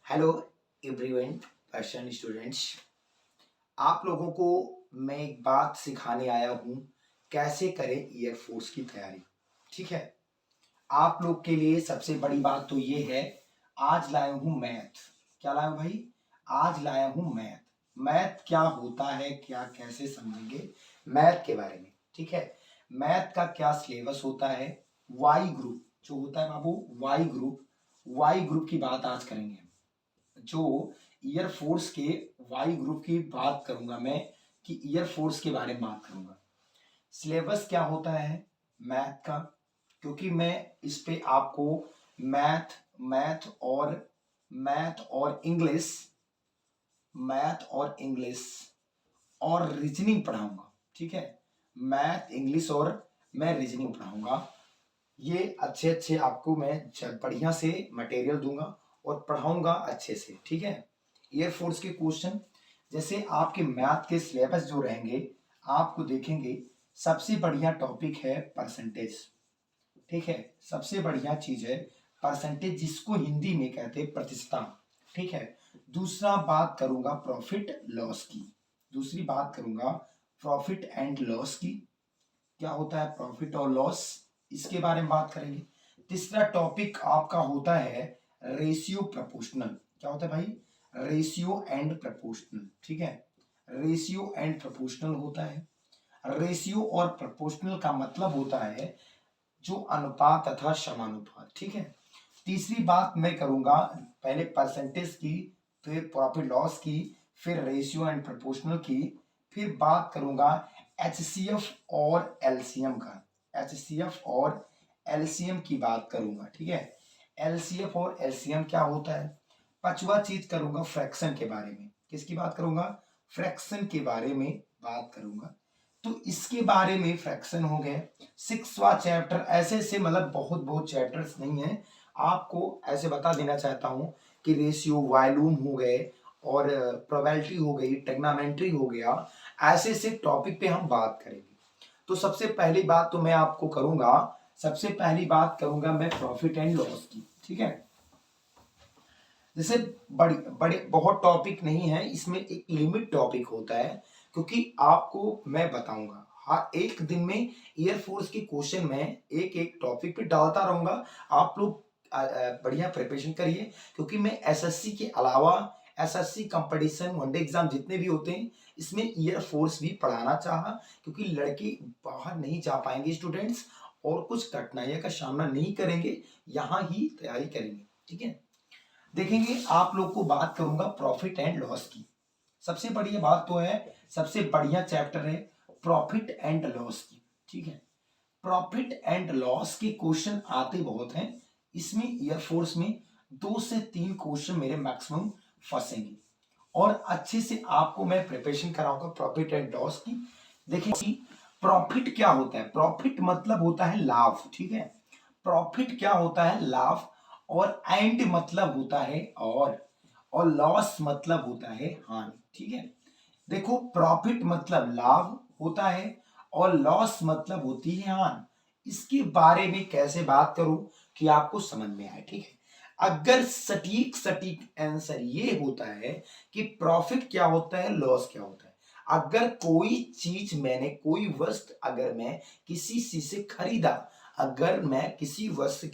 Hello everyone person students. आप लोगों को मैं एक बात सिखाने आया हूँ, कैसे करें एयरफोर्स की तैयारी। ठीक है, आप लोग के लिए सबसे बड़ी बात तो ये है, आज लाया हूँ मैथ। क्या लाया हूँ भाई? आज लाया हूँ मैथ। मैथ क्या होता है, क्या कैसे समझेंगे मैथ के बारे में। ठीक है, मैथ का क्या सिलेबस होता है, वाई ग्रुप जो होता है बाबू, वाई ग्रुप की बात आज करेंगे। जो ईयरफोर्स के वाई ग्रुप की बात करूंगा मैं, कि ईयरफोर्स के बारे में बात करूंगा। सिलेबस क्या होता है मैथ का, क्योंकि मैं इस पे आपको मैथ मैथ और इंग्लिश और रीजनिंग पढ़ाऊंगा। ठीक है, मैथ इंग्लिश और मैं रीजनिंग पढ़ाऊंगा। ये अच्छे अच्छे आपको मैं बढ़िया से मटेरियल दूंगा और पढ़ाऊंगा अच्छे से। ठीक है, एयरफोर्स के क्वेश्चन जैसे आपके मैथ के सिलेबस जो रहेंगे, आपको देखेंगे सबसे बढ़िया टॉपिक है परसेंटेज। ठीक है, सबसे बढ़िया चीज है परसेंटेज, जिसको हिंदी में कहते हैं प्रतिशतता। ठीक है, दूसरा बात करूंगा प्रॉफिट लॉस की। दूसरी बात करूंगा प्रॉफिट एंड लॉस की, क्या होता है प्रॉफिट और लॉस, इसके बारे में बात करेंगे। तीसरा टॉपिक आपका होता है रेशियो प्रपोर्शनल। क्या होता है भाई? Ratio and proportional. ठीक है, रेशियो एंड प्रपोर्शनल होता है। रेशियो और प्रपोर्शनल का मतलब होता है जो अनुपात तथा समानुपात। ठीक है, तीसरी बात मैं करूंगा पहले परसेंटेज की, फिर प्रॉफिट लॉस की, फिर रेशियो एंड प्रोपोर्शनल की, फिर बात करूंगा एचसीएफ और एलसीएम का। एचसीएफ और एलसीएम की बात करूंगा। ठीक है, एलसीएफ और एलसीएम क्या होता है। पांचवा चीज करूंगा फ्रैक्शन के बारे में। किसकी बात करूंगा? फ्रैक्शन के बारे में बात करूंगा। तो इसके बारे में फ्रैक्शन हो गए। सिक्सवा चैप्टर, ऐसे से मतलब बहुत बहुत चैप्टर्स नहीं है, आपको ऐसे बता देना चाहता हूं कि रेशियो वॉल्यूम हो गए और प्रोबेबिलिटी हो गई, ट्रिग्नोमेट्री हो गया, ऐसे से टॉपिक पे हम बात करेंगे। तो सबसे पहली बात तो मैं आपको करूंगा, सबसे पहली बात करूंगा मैं प्रॉफिट एंड लॉस की। ठीक है, जैसे बड़ी बड़े बहुत टॉपिक नहीं है इसमें, एक लिमिट टॉपिक होता है, क्योंकि आपको मैं बताऊंगा हर एक दिन में एयरफोर्स के क्वेश्चन में एक एक टॉपिक पे डालता रहूंगा। आप लोग बढ़िया प्रिपरेशन करिए, क्योंकि मैं एसएससी के अलावा एसएससी कंपटीशन वनडे एग्जाम जितने भी होते हैं, इसमें एयरफोर्स भी पढ़ाना चाहा, क्योंकि लड़के बाहर नहीं जा पाएंगे स्टूडेंट्स, और कुछ कठिनाइयों का सामना नहीं करेंगे, यहाँ ही तैयारी करेंगे। ठीक है, देखेंगे आप लोग को बात करूंगा प्रॉफिट एंड लॉस की। सबसे बढ़िया बात तो है, सबसे बढ़िया चैप्टर है प्रॉफिट एंड लॉस की। ठीक है, प्रॉफिट एंड लॉस के क्वेश्चन आते बहुत हैं, इसमें एयरफोर्स में 2 से 3 क्वेश्चन मेरे मैक्सिमम फंसेंगे, और अच्छे से आपको मैं प्रिपरेशन कराऊंगा प्रॉफिट एंड लॉस की। देखिए प्रॉफिट क्या होता है, प्रॉफिट मतलब होता है लाभ। ठीक है, प्रॉफिट क्या होता है? लाभ। और एंड मतलब होता है और लॉस मतलब होता है हानि। ठीक है, देखो प्रॉफिट मतलब लाभ होता है और लॉस मतलब होती है हानि। इसके बारे में कैसे बात करूं कि आपको समझ में आए। ठीक है, अगर सटीक सटीक आंसर ये होता है कि प्रॉफिट क्या होता है, लॉस क्या होता है। अगर कोई चीज मैंने, कोई वस्तु अगर मैं किसी चीज से खरीदा, अगर मैं किसी वस्तु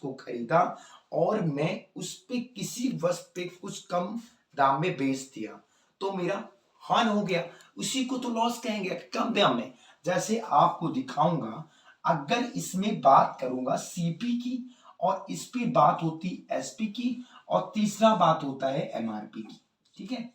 को खरीदा और मैं उस पे किसी वस्तु पे कुछ कम दाम में बेच दिया, तो मेरा हानि हो गया, उसी को तो लॉस कहेंगे, कम दाम में। जैसे आपको दिखाऊंगा, अगर इसमें बात करूंगा सीपी की, और इस पे बात होती एसपी की, और तीसरा बात होता है एमआरपी की। ठीक है,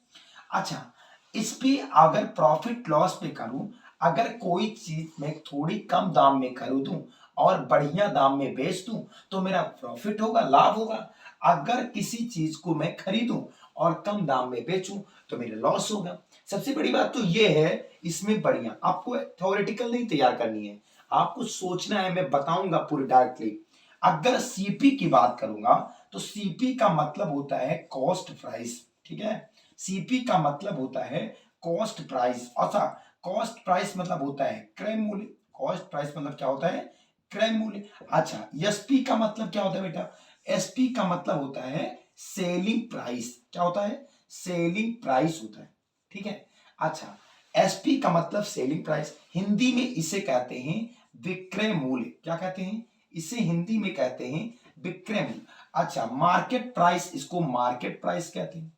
अच्छा, इस पे अगर प्रॉफिट लॉस पे करूं, अगर कोई चीज मैं थोड़ी कम दाम में खरीदूं और बढ़िया दाम में बेच दूं, तो मेरा प्रॉफिट होगा, लाभ होगा। अगर किसी चीज को मैं खरीदूं और कम दाम में बेचूं, तो मेरा लॉस होगा। सबसे बड़ी बात तो ये है, इसमें बढ़िया आपको थ्योरेटिकल नहीं तैयार करनी है, आपको सोचना है, मैं बताऊंगा पूरी डायरेक्टली। अगर सीपी की बात करूंगा, तो सीपी का मतलब होता है कॉस्ट प्राइस। ठीक है, सीपी का मतलब होता है कॉस्ट प्राइस। अच्छा, कॉस्ट प्राइस मतलब होता है क्रय मूल्य। कॉस्ट प्राइस मतलब क्या होता है? क्रय मूल्य। अच्छा, एसपी का मतलब क्या होता है बेटा? एसपी का मतलब होता है सेलिंग प्राइस। क्या होता है? सेलिंग प्राइस होता है, ठीक है। अच्छा, एसपी का मतलब सेलिंग प्राइस, हिंदी में इसे कहते हैं विक्रय मूल्य। क्या कहते हैं? इसे हिंदी में कहते हैं विक्रय मूल्य। अच्छा, मार्केट प्राइस, इसको मार्केट प्राइस कहते हैं,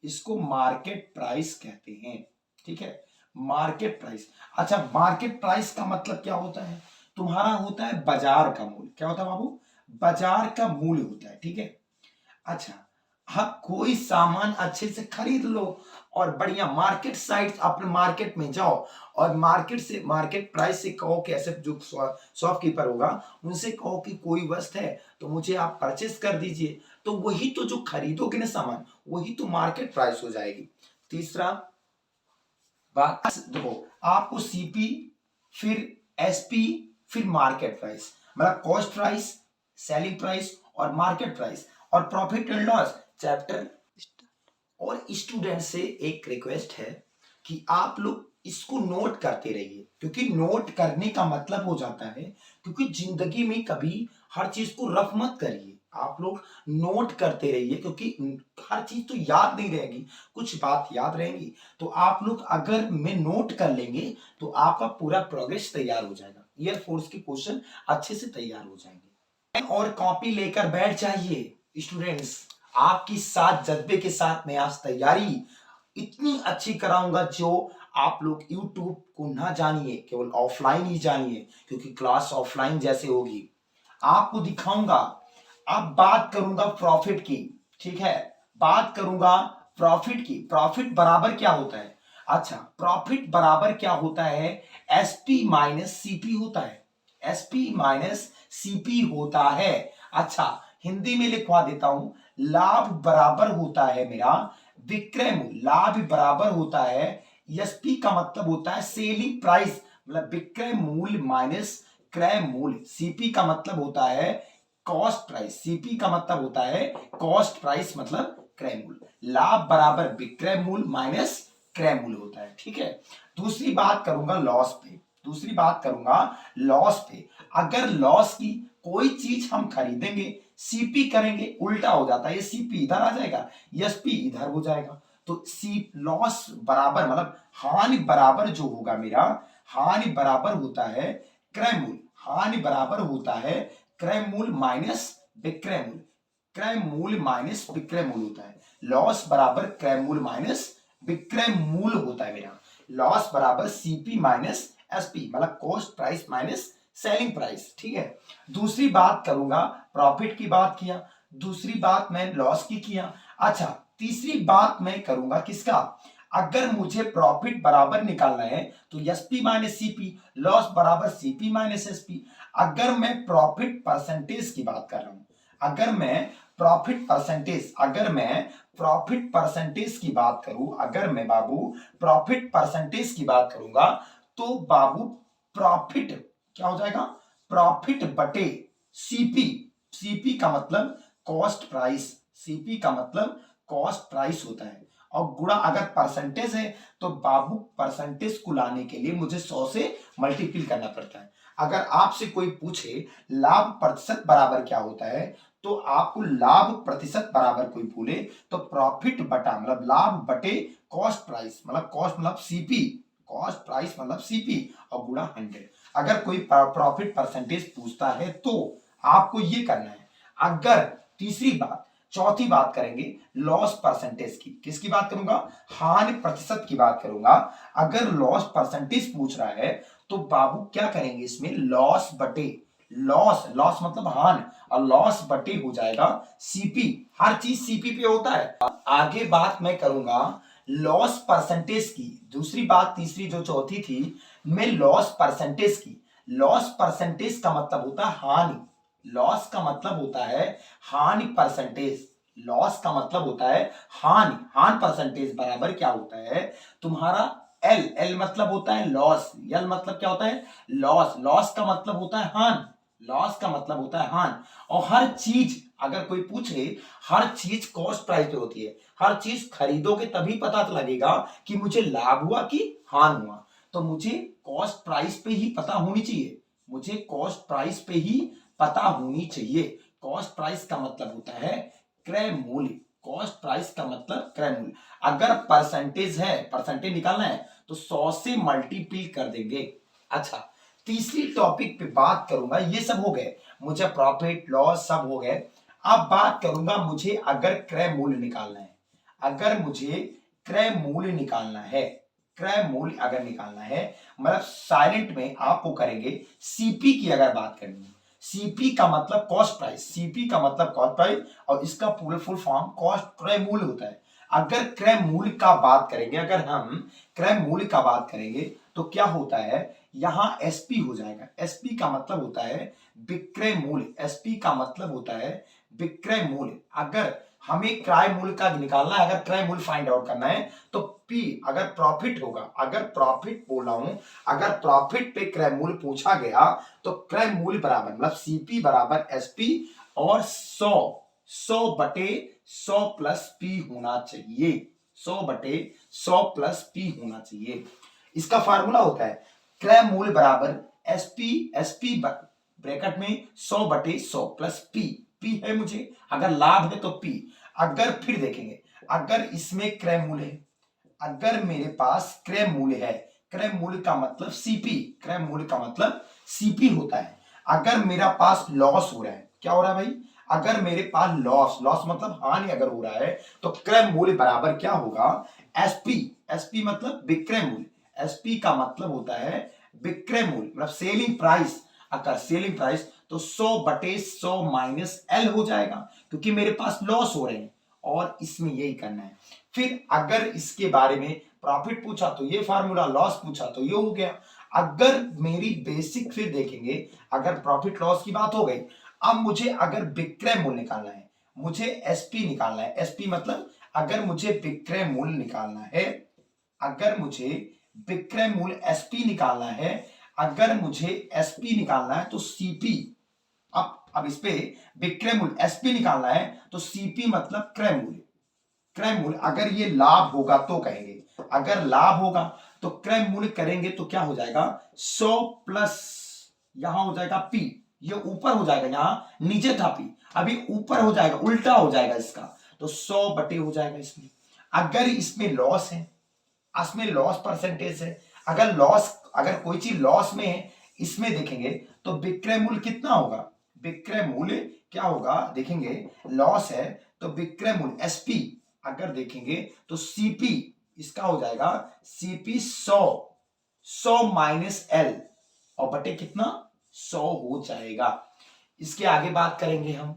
इसको मार्केट प्राइस कहते हैं, ठीक है, मार्केट प्राइस। अच्छा, मार्केट प्राइस का मतलब क्या होता है? तुम्हारा होता है बाजार का मूल्य। क्या होता है बाबू? बाजार का मूल्य होता है, ठीक है। अच्छा, आप कोई सामान अच्छे से खरीद लो और बढ़िया मार्केट साइड, अपने मार्केट में जाओ और मार्केट से, मार्केट प्राइस से कहो कि ऐसे जो शॉपकीपर होगा उनसे कहो कि कोई वस्तु है तो मुझे आप परचेस कर दीजिए, तो वही तो जो खरीदोगे ना सामान, वही तो मार्केट प्राइस हो जाएगी। तीसरा बात देखो, आपको सीपी, फिर एसपी, फिर मार्केट प्राइस, मतलब कॉस्ट प्राइस, सेलिंग प्राइस और मार्केट प्राइस और प्रॉफिट एंड लॉस चैप्टर। और स्टूडेंट से एक रिक्वेस्ट है कि आप लोग इसको नोट करते रहिए, क्योंकि नोट करने का मतलब हो जाता है, क्योंकि जिंदगी में कभी हर चीज को रफ मत करिए, आप लोग नोट करते रहिए, क्योंकि हर चीज तो याद नहीं रहेगी, कुछ बात याद रहेंगी। तो आप लोग अगर में नोट कर लेंगे तो आपका पूरा प्रोग्रेस तैयार हो जाएगा, एयरफोर्स के क्वेश्चन अच्छे से तैयार हो जाएंगे। और कॉपी लेकर बैठ जाइए स्टूडेंट्स, आपकी साथ जज्बे के साथ मैं आज तैयारी इतनी अच्छी कराऊंगा जो आप लोग YouTube को ना जानिए, केवल ऑफलाइन ही जानिए, क्योंकि क्लास ऑफलाइन जैसे होगी। आपको दिखाऊंगा, अब बात करूंगा प्रॉफिट की, ठीक है, बात करूंगा प्रॉफिट की। प्रॉफिट बराबर क्या होता है? अच्छा, प्रॉफिट बराबर क्या होता है? एसपी माइनस सीपी होता है, एसपी माइनस सीपी होता है। अच्छा, हिंदी में लिखवा देता हूं, लाभ बराबर होता है मेरा विक्रय मूल्य, लाभ बराबर होता है, एसपी का मतलब होता है सेलिंग प्राइस, मतलब विक्रय मूल्य माइनस क्रय मूल्य, सीपी का मतलब होता है कॉस्ट प्राइस, सीपी का मतलब होता है कॉस्ट प्राइस मतलब क्रय मूल्य, लाभ बराबर विक्रय मूल्य माइनस क्रय मूल्य होता है, ठीक है। दूसरी बात करूंगा लॉस पे, दूसरी बात करूंगा लॉस पे। अगर लॉस की कोई चीज हम खरीदेंगे, सीपी करेंगे, उल्टा हो जाता है, ये सीपी इधर आ जाएगा, एसपी इधर हो जाएगा, तो सी लॉस बराबर मतलब हानि बराबर जो होगा मेरा, हानि बराबर होता है क्रय मूल्य, हानि बराबर होता है क्रय मूल्य माइनस विक्रय मूल्य, क्रय मूल्य माइनस विक्रय मूल्य होता है। लॉस बराबर क्रय मूल्य माइनस विक्रय मूल्य होता है मेरा, लॉस बराबर सीपी माइनस एसपी, मतलब cost price minus selling price, ठीक है। दूसरी बात करूंगा, प्रॉफिट की बात किया, दूसरी बात मैं लॉस की किया। अच्छा, तीसरी बात मैं करूंगा किसका? अगर मुझे प्रॉफिट बराबर निकालना है तो एसपी माइनस सीपी, लॉस बराबर सीपी माइनस एसपी। अगर मैं प्रॉफिट परसेंटेज की बात कर रहा हूं, अगर मैं प्रॉफिट परसेंटेज, अगर मैं प्रॉफिट परसेंटेज की बात करूं, अगर मैं बाबू प्रॉफिट परसेंटेज की बात करूंगा, तो बाबू प्रॉफिट क्या हो जाएगा? प्रॉफिट बटे सीपी, सीपी का मतलब कॉस्ट प्राइस, सीपी का मतलब कॉस्ट प्राइस होता है, और गुणा अगर परसेंटेज है तो बाबू परसेंटेज को लाने के लिए मुझे 100 से मल्टीपल करना पड़ता है। अगर आपसे कोई पूछे लाभ प्रतिशत बराबर क्या होता है, तो आपको लाभ प्रतिशत बराबर कोई बोले तो प्रॉफिट बटा मतलब लाभ बटे कॉस्ट प्राइस, मतलब कॉस्ट मतलब सीपी, कॉस्ट प्राइस मतलब सीपी और गुणा 100। अगर कोई प्रॉफिट परसेंटेज पूछता है तो आपको ये करना है। अगर तीसरी बात, चौथी बात करेंगे लॉस परसेंटेज की, किसकी बात करूंगा? हानि प्रतिशत की बात करूंगा। अगर लॉस परसेंटेज पूछ रहा है तो बाबू क्या करेंगे इसमें? लॉस बटे, लॉस, लॉस मतलब हानि, और लॉस बटे हो जाएगा सीपी, हर चीज सीपी पे होता है। आगे बात मैं करूंगा लॉस परसेंटेज की, दूसरी बात, तीसरी जो चौथी थी, मैं लॉस परसेंटेज की। लॉस परसेंटेज का मतलब होता है हानि, लॉस का मतलब होता है हानि परसेंटेज, लॉस का मतलब होता है हानि, हानि परसेंटेज बराबर क्या होता है तुम्हारा? एल, एल मतलब होता है लॉस, एल मतलब क्या होता है? लॉस, लॉस का मतलब होता है हानि, लॉस का मतलब होता है हानि। और हर चीज अगर कोई पूछे, हर चीज कॉस्ट प्राइस पे होती है, हर चीज खरीदोगे तभी पता लगेगा कि मुझे लाभ हुआ कि हानि हुआ, तो मुझे कॉस्ट प्राइस पे ही पता होनी चाहिए, मुझे कॉस्ट प्राइस पे ही पता होनी चाहिए। कॉस्ट प्राइस का मतलब होता है क्रय मूल्य, कॉस्ट प्राइस का मतलब क्रय मूल्य। अगर परसेंटेज है, परसेंटेज निकालना है तो 100 से मल्टीप्लाई कर देंगे। अच्छा, तीसरी टॉपिक पे बात करूंगा, ये सब हो गए मुझे प्रॉफिट लॉस सब हो गए। अब बात करूंगा मुझे अगर क्रय मूल्य निकालना है, अगर मुझे क्रय मूल्य निकालना है, क्रय मूल्य अगर निकालना है मतलब साइलेंट में आपको करेंगे सीपी की अगर बात करनी है। सीपी का मतलब कॉस्ट प्राइस, सीपी का मतलब कॉस्ट प्राइस और इसका पूरा फुल फॉर्म कॉस्ट क्रय मूल्य होता है। अगर क्रय मूल्य का बात करेंगे, अगर हम क्रय मूल्य का बात करेंगे तो क्या होता है, यहां एसपी हो जाएगा। एसपी का मतलब होता है विक्रय मूल्य, एसपी का मतलब होता है विक्रय मूल्य। अगर हमें क्रय मूल्य का निकालना है, अगर क्रय मूल्य फाइंड आउट करना है तो पी अगर प्रॉफिट होगा, अगर प्रॉफिट बोल रहा हूं, अगर प्रॉफिट पे क्रय मूल्य पूछा गया तो क्रय मूल्य बराबर मतलब सीपी बराबर एसपी और 100 बटे 100 प्लस पी होना चाहिए, 100 बटे 100 प्लस पी होना चाहिए। इसका फार्मूला होता है क्रय मूल्य बराबर एसपी, एसपी ब्रैकेट में 100 बटे 100 प्लस पी, पी है मुझे, अगर लाभ है तो पी। अगर फिर देखेंगे अगर इसमें क्रय मूल्य है, अगर मेरे पास क्रय मूल्य है, क्रय मूल्य का मतलब सीपी, क्रय मूल्य का मतलब सीपी होता है। अगर मेरा पास लॉस हो रहा है, क्या हो रहा है भाई, अगर मेरे पास लॉस, लॉस मतलब हानि अगर हो रहा है तो क्रय मूल्य बराबर क्या होगा, एसपी, एसपी मतलब विक्रय मूल्य, एसपी का मतलब होता है विक्रय मूल्य मतलब सेलिंग प्राइस। अगर सेलिंग प्राइस तो 100 बटे 100 माइनस एल हो जाएगा क्योंकि मेरे पास लॉस हो रहे हैं और इसमें यही करना है। फिर अगर इसके बारे में प्रॉफिट पूछा तो ये फार्मूला, लॉस पूछा तो ये हो गया। अगर मेरी बेसिक फिर देखेंगे, अगर प्रॉफिट लॉस की बात हो गई, अब मुझे अगर विक्रय मूल्य निकालना है, मुझे एसपी निकालना है, एसपी मतलब अगर मुझे विक्रय मूल्य निकालना है, अगर मुझे विक्रय मूल्य एसपी निकालना है, अगर मुझे एसपी निकालना है तो सीपी, अब इस पे विक्रय मूल्य एसपी निकालना है तो सीपी मतलब क्रय मूल्य, क्रय मूल्य अगर ये लाभ होगा तो कहेंगे, अगर लाभ होगा तो क्रय मूल्य करेंगे तो क्या हो जाएगा 100 प्लस यहां हो जाएगा पी, ये ऊपर हो जाएगा, यहां नीचे था पी, अभी ऊपर हो जाएगा, उल्टा हो जाएगा इसका, तो 100 बटे हो जाएगा इसमें। अगर इसमें लॉस है, इसमें लॉस परसेंटेज है, अगर लॉस, अगर कोई चीज लॉस में है इसमें देखेंगे तो विक्रय मूल्य कितना होगा, विक्रय मूल्य क्या होगा देखेंगे, लॉस है तो विक्रय मूल्य एसपी अगर देखेंगे तो सीपी इसका हो जाएगा सीपी 100 माइनस एल और बटे कितना 100 हो जाएगा। इसके आगे बात करेंगे हम,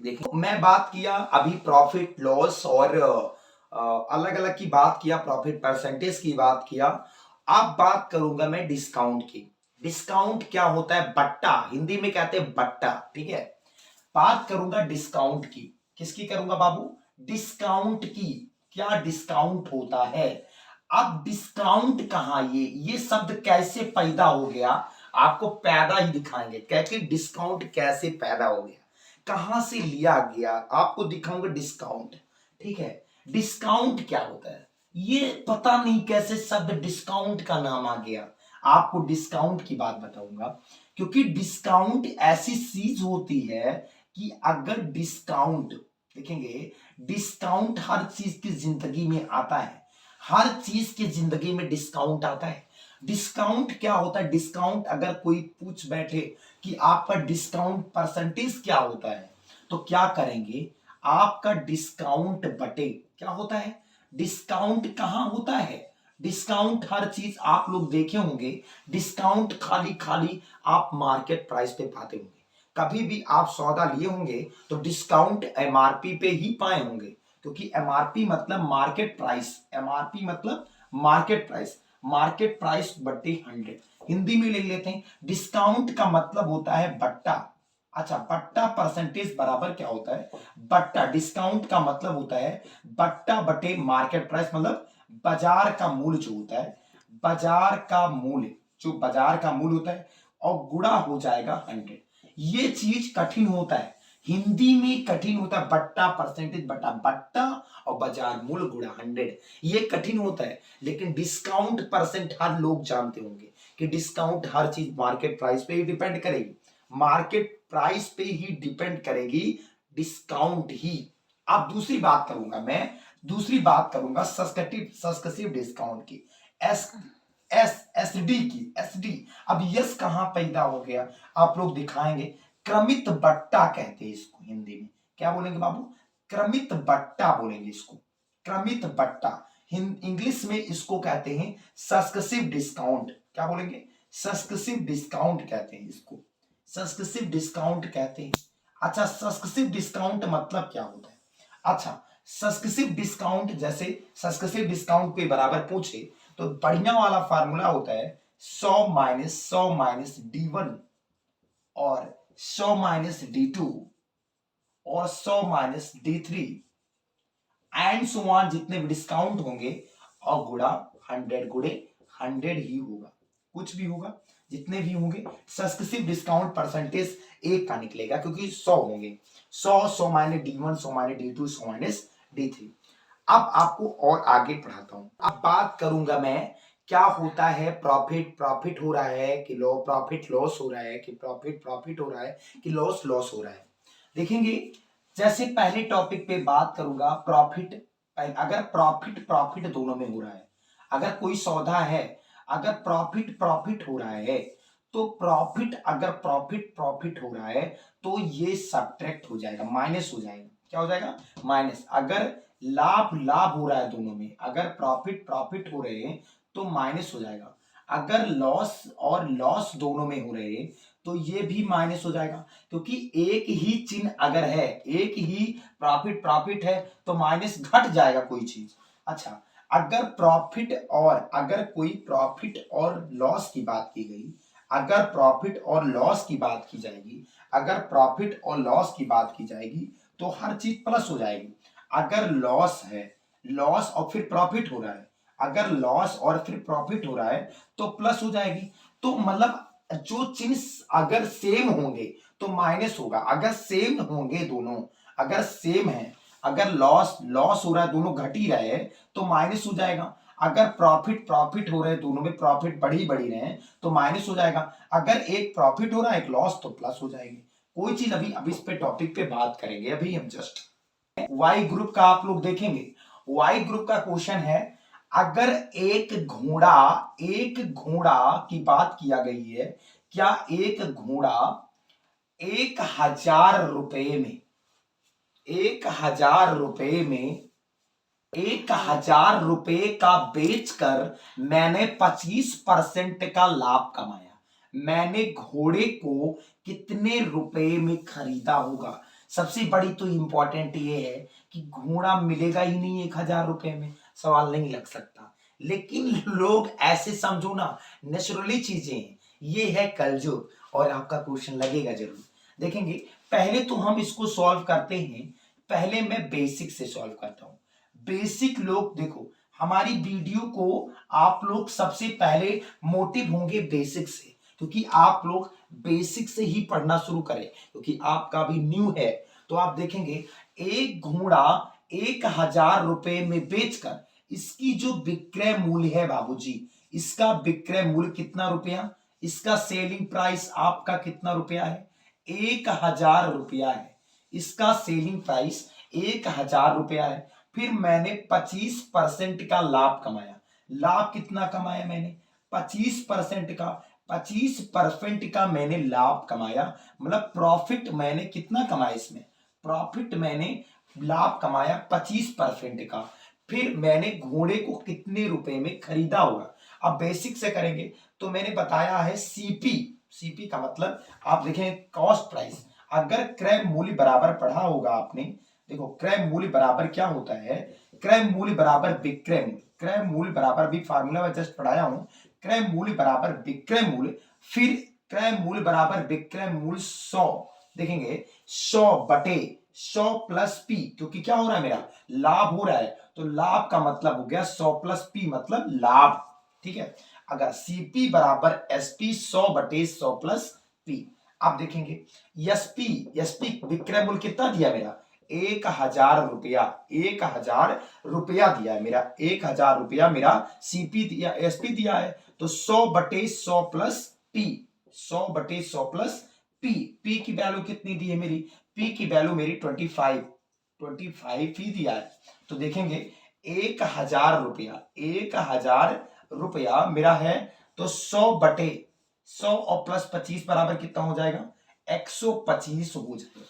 देखिए मैं बात किया अभी प्रॉफिट लॉस और अलग अलग की बात किया, प्रॉफिट परसेंटेज की बात किया। अब बात करूंगा मैं डिस्काउंट की। डिस्काउंट क्या होता है, बट्टा, हिंदी में कहते हैं बट्टा, ठीक है। बात करूंगा डिस्काउंट की, किसकी करूंगा बाबू, डिस्काउंट की। क्या डिस्काउंट होता है, अब डिस्काउंट कहां, ये शब्द कैसे पैदा हो गया, आपको पैदा ही दिखाएंगे कैसे डिस्काउंट कैसे पैदा हो गया, कहां से लिया गया, आपको दिखाऊंगा डिस्काउंट, ठीक है। डिस्काउंट क्या होता है ये पता नहीं कैसे शब्द डिस्काउंट का नाम आ गया, आपको डिस्काउंट की बात बताऊंगा। क्योंकि डिस्काउंट ऐसी चीज होती है कि अगर डिस्काउंट देखेंगे, डिस्काउंट हर चीज की जिंदगी में आता है, हर चीज की जिंदगी में डिस्काउंट आता है। डिस्काउंट क्या होता है, डिस्काउंट अगर कोई पूछ बैठे कि आपका डिस्काउंट परसेंटेज क्या होता है तो क्या करेंगे, आपका डिस्काउंट बटे क्या होता है, डिस्काउंट कहां होता है, डिस्काउंट हर चीज आप लोग देखे होंगे, डिस्काउंट खाली खाली आप मार्केट प्राइस पे पाते होंगे, कभी भी आप सौदा लिए होंगे तो डिस्काउंट एमआरपी पे ही पाए होंगे, क्योंकि एमआरपी मतलब मार्केट प्राइस, एमआरपी मतलब मार्केट प्राइस, मार्केट प्राइस बटे 100, हिंदी में ले लेते हैं। डिस्काउंट का मतलब होता है बट्टा, अच्छा बट्टा परसेंटेज बराबर क्या होता है, बट्टा, डिस्काउंट का मतलब होता है बट्टा बटे मार्केट प्राइस, मतलब बाजार का मूल्य जो होता है, बाजार का मूल्य, जो बाजार का मूल्य होता है और गुणा हो जाएगा 100। ये चीज कठिन होता है, हिंदी में कठिन होता है, बट्टा परसेंटेज बटा बट्टा और बाजार मूल्य गुणा 100, ये कठिन होता है। लेकिन डिस्काउंट परसेंट हर लोग जानते होंगे कि डिस्काउंट हर चीज मार्केट प्राइस पे ही डिपेंड करेगी, मार्केट प्राइस पे ही डिपेंड करेगी डिस्काउंट ही। अब दूसरी बात करूंगा सस्केसिव डिस्काउंट की, एस एस डी की, एस डी। अब यस कहां पैदा हो गया, आप लोग दिखाएंगे। क्रमित बट्टा कहते हैं इसको हिंदी में, क्या बोलेंगे बाबू, क्रमित बट्टा बोलेंगे इसको, क्रमित बट्टा। इंग्लिश में इसको कहते हैं सस्केसिव डिस्काउंट, क्या बोलेंगे, सस्केसिव डिस्काउंट कहते हैं इसको, सस्केसिव डिस्काउंट कहते हैं। अच्छा, सस्केसिव डिस्काउंट मतलब क्या होता है? अच्छा, सस्केसिव डिस्काउंट, जैसे सस्केसिव डिस्काउंट पे बराबर पूछे तो बढ़िया वाला फार्मूला होता है 100 माइनस D1 और 100 माइनस D2 और 100 minus D3 and so on, जितने भी डिस्काउंट होंगे और गुणा 100 गुणे 100 ही होगा, कुछ भी होगा, जितने भी होंगे सस्केसिव डिस्काउंट परसेंटेज एक का निकलेगा, क्योंकि 100 होंगे, 100 minus D1, 100 minus D2, 100 minus D3। अब आपको और आगे पढ़ाता हूं। अब बात करूंगा मैं क्या होता है प्रॉफिट हो रहा है कि प्रॉफिट लॉस हो रहा है, कि प्रॉफिट हो रहा है कि लॉस हो रहा है। देखेंगे, जैसे पहले टॉपिक पे बात करूंगा प्रॉफिट, अगर प्रॉफिट दोनों में हो रहा है, अगर कोई सौदा है, अगर प्रॉफिट हो रहा है तो अगर प्रॉफिट हो रहा है तो ये सब्ट्रैक्ट हो जाएगा, माइनस हो जाएगा, क्या हो जाएगा, माइनस। अगर लाभ हो रहा है दोनों में, अगर प्रॉफिट हो रहे हैं तो माइनस हो जाएगा। अगर लॉस दोनों में हो रहे हैं तो ये भी माइनस हो जाएगा, क्योंकि एक ही चिन्ह अगर है, एक ही प्रॉफिट है तो माइनस घट जाएगा कोई चीज। अच्छा, अगर कोई प्रॉफिट और लॉस की बात की गई, अगर प्रॉफिट और लॉस की बात की जाएगी, अगर प्रॉफिट और लॉस की बात की जाएगी तो हर चीज प्लस हो जाएगी। अगर लॉस है, लॉस और फिर प्रॉफिट हो रहा है, अगर लॉस और फिर प्रॉफिट हो रहा है तो प्लस हो जाएगी। तो मतलब जो चिन्ह अगर सेम होंगे तो माइनस होगा, अगर सेम होंगे दोनों, अगर सेम है, अगर लॉस हो रहा है, दोनों घट ही रहे हैं तो माइनस हो जाएगा। अगर प्रॉफिट हो रहे हैं, दोनों में प्रॉफिट बढ़ी रहे हैं तो माइनस हो जाएगा। अगर एक प्रॉफिट हो रहा है, एक लॉस, तो प्लस हो जाएगी। कोई चीज अभी इस पे टॉपिक पे बात करेंगे, अभी हम जस्ट वाई ग्रुप का आप लोग देखेंगे। वाई ग्रुप का क्वेश्चन है, अगर एक घोड़ा की बात किया गई है, क्या एक घोड़ा 1000 रुपए में 1000 रुपए में 1000 रुपए का बेचकर मैंने 25% का लाभ कमाया, मैंने घोड़े को कितने रुपए में खरीदा होगा? सबसे बड़ी तो इंपॉर्टेंट ये है कि घोड़ा मिलेगा ही नहीं 1000 रुपए में, सवाल नहीं लग सकता। लेकिन लोग ऐसे समझो ना, नेचुरली चीजें हैं, ये है कलयुग और आपका क्वेश्चन लगेगा जरूर। देखेंगे, पहले तो हम इसको सॉल्व करते हैं, पहले मैं बेसिक से सॉल्व करता हूं। बेसिक लोग देखो, हमारी वीडियो को आप लोग सबसे पहले मोटिव होंगे बेसिक से, क्योंकि आप लोग बेसिक से ही पढ़ना शुरू करें, क्योंकि आपका भी न्यू है। तो आप देखेंगे, एक घोड़ा 1000 रुपए में बेचकर इसकी जो विक्रय मूल्य है बाबूजी, इसका विक्रय मूल्य कितना रुपया, इसका सेलिंग प्राइस आपका कितना रुपया है, 1000 रुपया है, इसका सेलिंग प्राइस 1000 रुपया है। फिर मैंने 25% का लाभ कमाया। लाभ कितना कमाया मैंने, 25% का, 25% का मैंने लाभ कमाया, मतलब प्रॉफिट मैंने कितना कमाया इसमें, प्रॉफिट मैंने लाभ कमाया 25% का। फिर मैंने घोड़े को कितने रुपए में खरीदा होगा। अब बेसिक से करेंगे तो मैंने बताया है सीपी का मतलब आप देखें कॉस्ट प्राइस। अगर क्रय मूल्य बराबर पढ़ा होगा आपने, देखो क्रय मूल्य बराबर क्या होता है, क्रय मूल्य बराबर विक्रय मूल्य, क्रय मूल्य बराबर भी फार्मूला में जस्ट पढ़ाया हूं, क्रय मूल्य बराबर विक्रय मूल्य, फिर क्रय मूल्य बराबर विक्रय मूल्य 100। देखेंगे 100 बटे 100 प्लस पी, क्योंकि क्या हो रहा है मेरा लाभ हो रहा है, तो लाभ का मतलब हो गया 100 प्लस पी मतलब लाभ, ठीक है। अगर सीपी बराबर एसपी 100 बटे 100 प्लस पी। आप देखेंगे एसपी विक्रय मूल्य कितना दिया मेरा, 1000 रुपया, 1000 रुपया दिया है मेरा, 1000 रुपया मेरा सीपी दिया, एसपी दिया है। तो 100 बटे 100 प्लस पी, 100 बटे 100 प्लस पी। पी की वैल्यू कितनी दी है मेरी, पी की वैल्यू मेरी 25, 25 ही दिया है। तो देखेंगे 1,000 रुपया, 1,000 रुपया मेरा है, तो 100/100 और प्लस 25 बराबर कितना हो जाएगा, 125 हो जाएगा।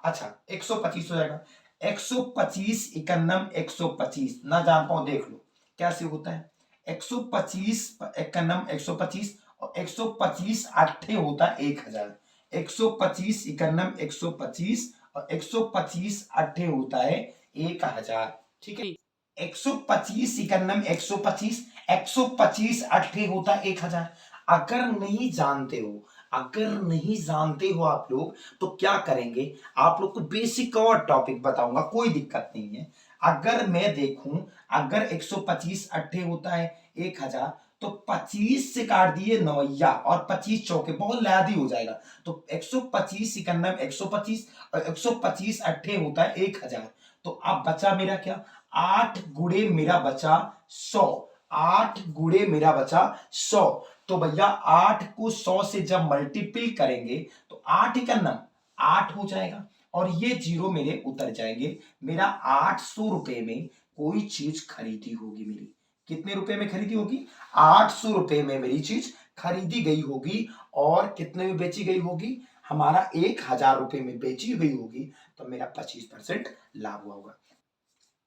अच्छा 125 हो जाएगा, 125 इकन्नम 125 ना जान पाओ देख लो कैसे होता है। 125 इकन्नम 125 और 125 अट्ठे होता है 1,000। 125 इकन्नम 125 और 125 अट्ठे होता है 1,000। ठीक है, 125 इकन्नम 125, 125 अट्ठे होता है 1,000। अगर नहीं जानते हो, अगर नहीं जानते हो आप लोग तो क्या करेंगे, आप लोग को बेसिक और टॉपिक बताऊंगा, कोई दिक्कत नहीं है। अगर मैं देखूं, अगर 125 अट्ठे होता है 1,000, तो 25 से काट दिए नवैया और 25 चौके बहुत लैदी हो जाएगा। तो 125 इकन्नम 125 और 125 अट्ठे होता है 1,000। तो अब बचा मेरा क्या, 8 गुणे मेरा बचा 100, 8 गुणे मेरा बचा 100। तो भैया 8 को 100 से जब मल्टीपल करेंगे तो 8 इकन्नम 8 हो जाएगा और ये जीरो मेरे उतर जाएंगे। मेरा 800 रुपए में कोई चीज खरीदी होगी मेरी, कितने रुपए में खरीदी होगी, 800 रुपए में मेरी चीज खरीदी गई होगी। और कितने में बेची गई होगी, हमारा 1,000 रुपए में बेची गई होगी। तो मेरा 25% लाभ हुआ होगा।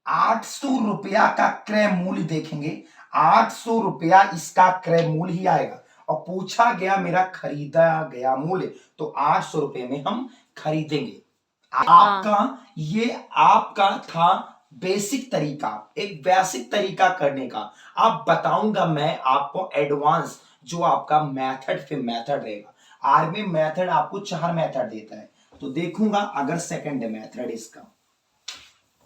800 रुपया का क्रय मूल्य देखेंगे, 800 रुपया इसका क्रय मूल्य ही आएगा और पूछा गया मेरा खरीदा गया मूल्य, तो 800 रुपए में हम खरीदेंगे। आपका ये आपका था बेसिक तरीका, एक बेसिक तरीका करने का। अब बताऊंगा मैं आपको एडवांस जो आपका मेथड, फिर मेथड रहेगा। आर्मी मेथड आपको 4 मेथड देता है, तो देखूंगा अगर सेकंड मेथड इसका,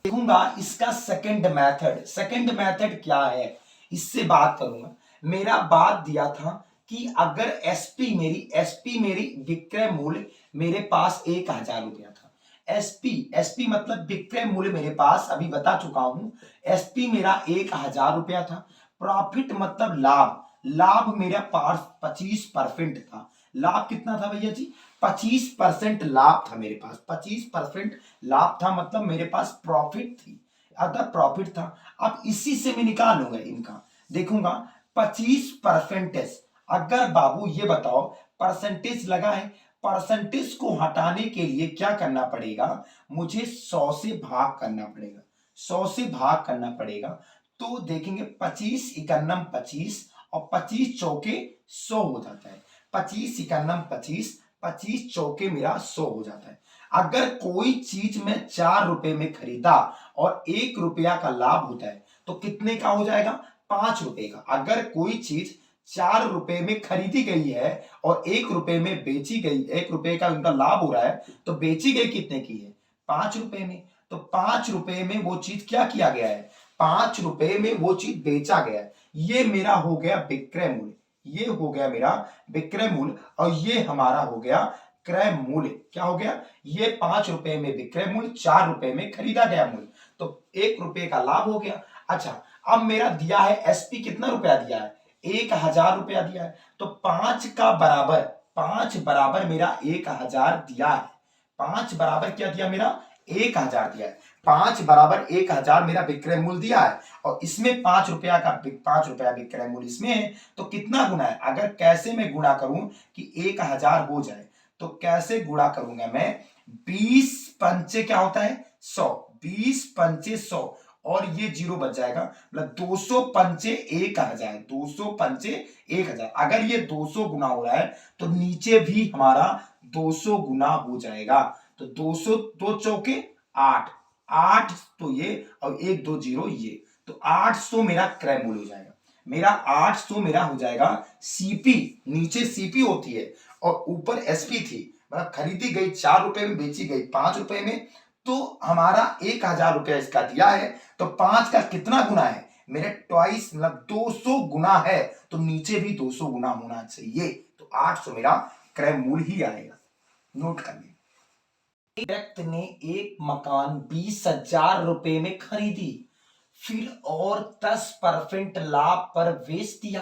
देखूंगा इसका सेकंड मेथड। सेकंड मेथड क्या है इससे बात करूंगा। मेरा बात दिया था कि अगर एसपी मेरी विक्रय मूल्य मेरे पास 1,000 रुपया था। एसपी मतलब विक्रय मूल्य मेरे पास, अभी बता चुका हूं, एसपी मेरा 1,000 रुपया था। प्रॉफिट मतलब लाभ, लाभ मेरा पास 25% था। लाभ कितना था भैया जी, 25% लाभ था मेरे पास, 25% लाभ था, मतलब मेरे पास प्रॉफिट थी, अदर प्रॉफिट था। अब इसी से मैं निकालूंगा इनका, देखूंगा 25%। अगर बाबू ये बताओ परसेंटेज लगा है, परसेंटेज को हटाने के लिए क्या करना पड़ेगा, मुझे 100 से भाग करना पड़ेगा, 100 से भाग करना पड़ेगा। तो देखेंगे 25 इकन्नम 25 और 25 चौके 100 हो जाता है। 25 इकन्नम 25, 25 चौके मेरा 100 हो जाता है। अगर कोई चीज में 4 रुपए में खरीदा और 1 रुपया का लाभ होता है तो कितने का हो जाएगा, 5 रुपए का। अगर कोई चीज 4 रुपए में खरीदी गई है और 1 रुपए में बेची गई, 1 रुपए का उनका लाभ हो रहा है, तो बेची गई कितने की है, 5 रुपए में। तो 5 रुपए में वो चीज क्या किया गया है, 5 रुपए में वो चीज बेचा गया है। ये मेरा हो गया विक्रय मूल्य, ये हो गया मेरा विक्रय मूल्य और ये हमारा हो गया क्रय मूल्य। क्या हो गया, ये 5 रुपए में विक्रय मूल्य, 4 रुपए में खरीदा गया मूल्य, तो 1 रुपए का लाभ हो गया। अच्छा अब मेरा दिया है एसपी, कितना रुपया दिया है, 1,000 रुपया दिया है। तो 5 का बराबर, 5 बराबर मेरा 1,000 दिया है, 5 बराबर क्या दिया मेरा, 1,000 दिया है। 5 बराबर 1,000 मेरा विक्रय मूल्य दिया है और इसमें 5 रुपया का 5 रुपया विक्रय मूल्य इसमें है, तो कितना गुना है, अगर कैसे मैं गुणा करूं कि 1,000 हो जाए, तो कैसे गुणा करूंगा मैं, 20 पंचे क्या होता है 100, 20 पंचे 100 और ये जीरो बच जाएगा, मतलब 200 पंचे 1,000, 200 पंचे 1,000। अगर ये 200 गुना हो रहा है तो नीचे भी हमारा 200 गुना हो जाएगा। तो 200 2 चौके 8, 8 तो ये और 1 2 जीरो ये, तो 800 मेरा क्रय मूल्य हो जाएगा। मेरा 800 मेरा हो जाएगा सीपी, नीचे सीपी होती है और ऊपर एसपी थी, मतलब खरीदी गई 4 रुपए में, बेची गई 5 रुपए में, तो हमारा 1,000 रुपया इसका दिया है। तो 5 का कितना गुना है, मेरे ट्वाइस मतलब 200 गुना है, तो नीचे भी 200 गुना होना चाहिए। तो 800 मेरा क्रय मूल्य ही आएगा। नोट कर लें, एक व्यक्ति ने एक मकान 20,000 रुपए में खरीदी, फिर और 10% लाभ पर बेच दिया,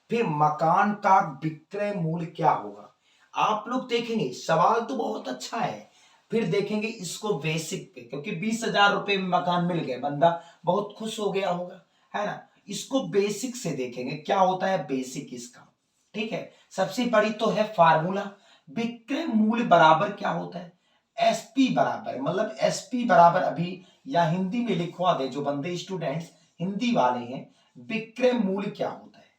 फिर मकान का विक्रय मूल्य क्या होगा। आप लोग देखेंगे सवाल तो बहुत अच्छा है, फिर देखेंगे इसको बेसिक पे, क्योंकि 20,000 रुपए में मकान मिल गए, बंदा बहुत खुश हो गया होगा, है ना। इसको बेसिक से देखेंगे क्या होता है बेसिक इसका, ठीक है। सबसे बड़ी तो है फार्मूला, विक्रय मूल्य बराबर क्या होता है, एसपी बराबर, मतलब एसपी बराबर, अभी या हिंदी में लिखवा दे जो बंदे स्टूडेंट्स हिंदी वाले हैं, विक्रय मूल्य क्या होता है,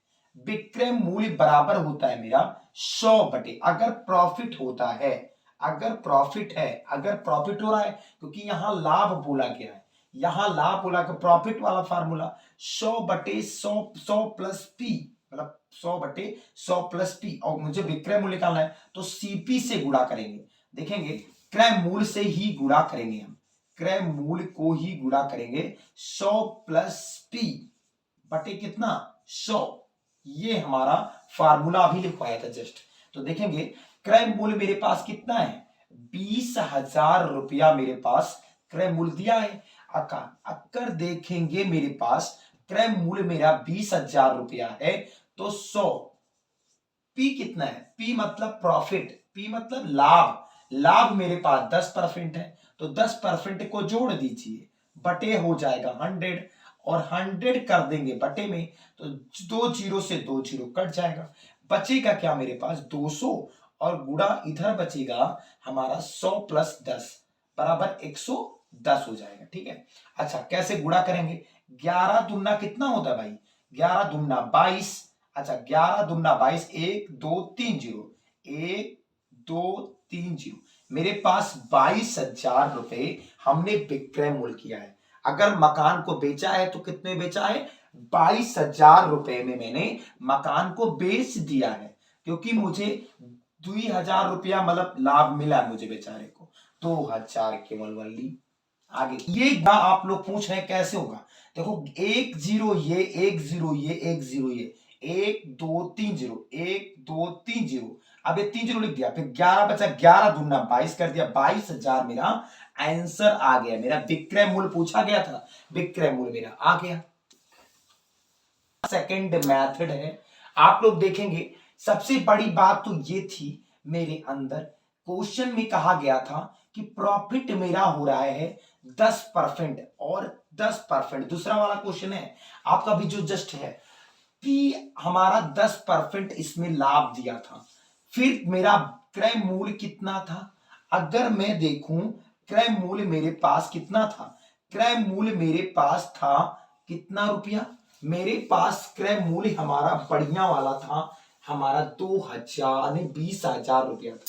विक्रय मूल्य बराबर होता है मेरा 100 बटे, अगर प्रॉफिट होता है, अगर प्रॉफिट है, अगर प्रॉफिट हो रहा है, क्योंकि यहां लाभ बोला गया है, यहां लाभ बोला कि प्रॉफिट वाला फार्मूला 100 बटे 100, 100 प्लस पी, मतलब 100 बटे 100 प्लस पी, और मुझे विक्रय मूल्य निकालना है तो सीपी से गुणा करेंगे। देखेंगे क्रय मूल्य से ही गुणा करेंगे हम, क्रय मूल्य को ही गुणा करेंगे 100 प्लस पी बटे कितना 100, ये हमारा फार्मूला अभी लिखवाया था जस्ट। तो देखेंगे क्रय मूल्य मेरे पास कितना है, 20,000 रुपया मेरे पास क्रय मूल्य दिया है। अगर देखेंगे मेरे पास क्रय मूल्य मेरा 20,000 रुपया है तो 100, पी कितना है, पी मतलब प्रॉफिट, पी मतलब लाभ, लाभ मेरे पास 10% है, तो 10% को जोड़ दीजिए, बटे हो जाएगा 100, और 100 कर देंगे बटे में, तो 2 जीरो से 2 जीरो कट जाएगा, बचेगा क्या मेरे पास 200, और गुणा इधर बचेगा हमारा 100 प्लस 10 बराबर 110 हो जाएगा, ठीक है। अच्छा कैसे गुणा करेंगे, 11 दुना कितना होता है भाई, 11 दुना 22, अच्छा 11 दुना 22, 1 2 3 जीरो, 1 2 3 जीरो, मेरे पास 22,000 रुपए हमने विक्रय मूल्य किया है। अगर मकान को बेचा है तो कितने बेचा है, 22,000 रुपए में मैंने मकान को बेच दिया है, क्योंकि मुझे 2,000 रुपया मतलब लाभ मिला मुझे बेचारे को, 2,000 केवल वनली। आगे ये आप लोग पूछ रहे हैं कैसे होगा, देखो 1 जीरो ये, 1 जीरो ये, 1 जीरो ये, 1 2 3 जीरो, 1 2 3 जीरो, अब ये 3 जीरो लिख दिया, फिर 11 बचा, 11 दूना 22 कर दिया, 22,000 मेरा आंसर आ गया, मेरा विक्रय मूल्य पूछा गया था, विक्रय मूल्य मेरा आ गया। सेकंड मेथड है, आप लोग देखेंगे सबसे बड़ी बात तो ये थी मेरे अंदर, क्वेश्चन में कहा गया था कि प्रॉफिट मेरा हो रहा है 10%, और 10%, दूसरा वाला क्वेश्चन है आपका भी जो जस्ट है कि हमारा 10% इसमें लाभ दिया था, फिर मेरा क्रय मूल्य कितना था, अगर मैं देखूं क्रय मूल्य मेरे पास कितना था, क्रय मूल्य मेरे पास था कितना रुपया, मेरे पास क्रय मूल्य हमारा बढ़िया वाला था, हमारा 2,000 नहीं 20,000 रुपया था,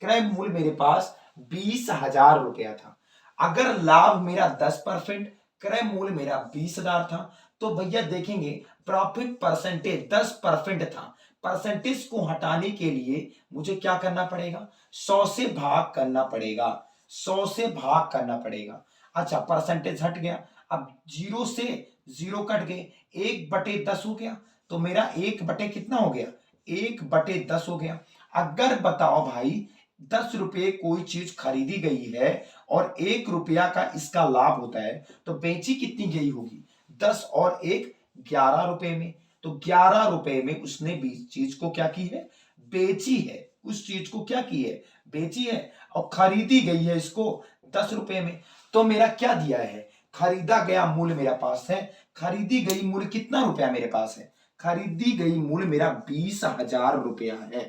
क्रय मूल्य मेरे पास 20,000 रुपया था। अगर लाभ मेरा 10%, क्रय मूल्य मेरा 20,000 था, तो भैया देखेंगे प्रॉफिट परसेंटेज 10% था, परसेंटेज को हटाने के लिए मुझे क्या करना पड़ेगा, 100 से भाग करना पड़ेगा, 100 से भाग करना पड़ेगा। अच्छा परसेंटेज हट गया, अब जीरो से जीरो कट गए, 1/10 हो गया, तो मेरा 1 बटे कितना हो गया, 1/10 हो गया। अगर बताओ भाई 10 रुपये कोई चीज खरीदी गई है और 1 रुपया का इसका लाभ होता है, तो बेची कितनी गई होगी, 10 और 1 11 रुपए में, तो 11 रुपए में उसने चीज को क्या की है, बेची है, उस चीज को क्या की है, बेची है, और खरीदी गई है इसको 10 रुपए में, तो मेरा क्या दिया है, खरीदा गया मूल्य मेरा पास है, खरीदी गई मूल्य कितना रुपया मेरे पास है, खरीदी गई मूल्य मेरा 20,000 रुपया है,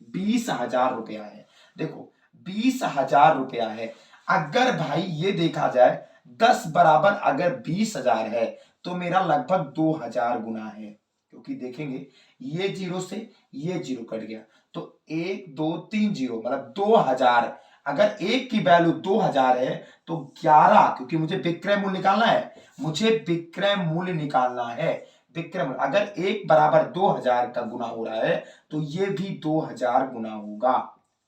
20,000 रुपया है, देखो 20,000 रुपया है। अगर भाई ये देखा जाए 10 बराबर अगर 20,000 है तो मेरा लगभग 2,000 गुना है, क्योंकि देखेंगे ये जीरो से ये जीरो कट गया, तो 1 2 3 जीरो मतलब 2,000, अगर एक की वैल्यू 2,000 है तो 11, क्योंकि मुझे विक्रय मूल्य निकालना है, मुझे विक्रय मूल्य निकालना है, विक्रय मूल्य अगर 1 बराबर 2,000 का गुना हो रहा है तो ये भी 2,000 गुना होगा,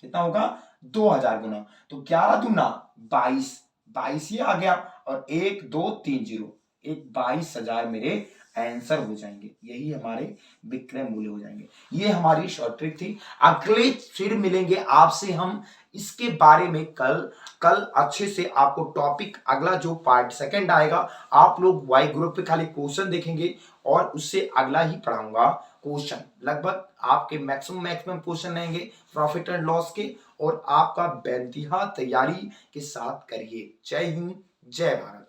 कितना होगा 2,000 गुना, तो 11 दूना 22, 22 ये आ गया, और 1 2 3 जीरो, एक 22,000 मेरे आंसर हो जाएंगे, यही हमारे विक्रय मूल्य हो जाएंगे। ये हमारी शॉर्ट ट्रिक थी, अगले फिर मिलेंगे आपसे हम इसके बारे में कल अच्छे से आपको टॉपिक अगला जो पार्ट सेकंड आएगा, आप लोग वाई ग्रुप पे खाली क्वेश्चन देखेंगे और उससे अगला ही पढ़ाऊंगा क्वेश्चन, लगभग आपके मैक्सिमम क्वेश्चन रहेंगे प्रॉफिट एंड लॉस के, और आपका बेइंतहा तैयारी के साथ करिए। जय हिंद, जय भारत।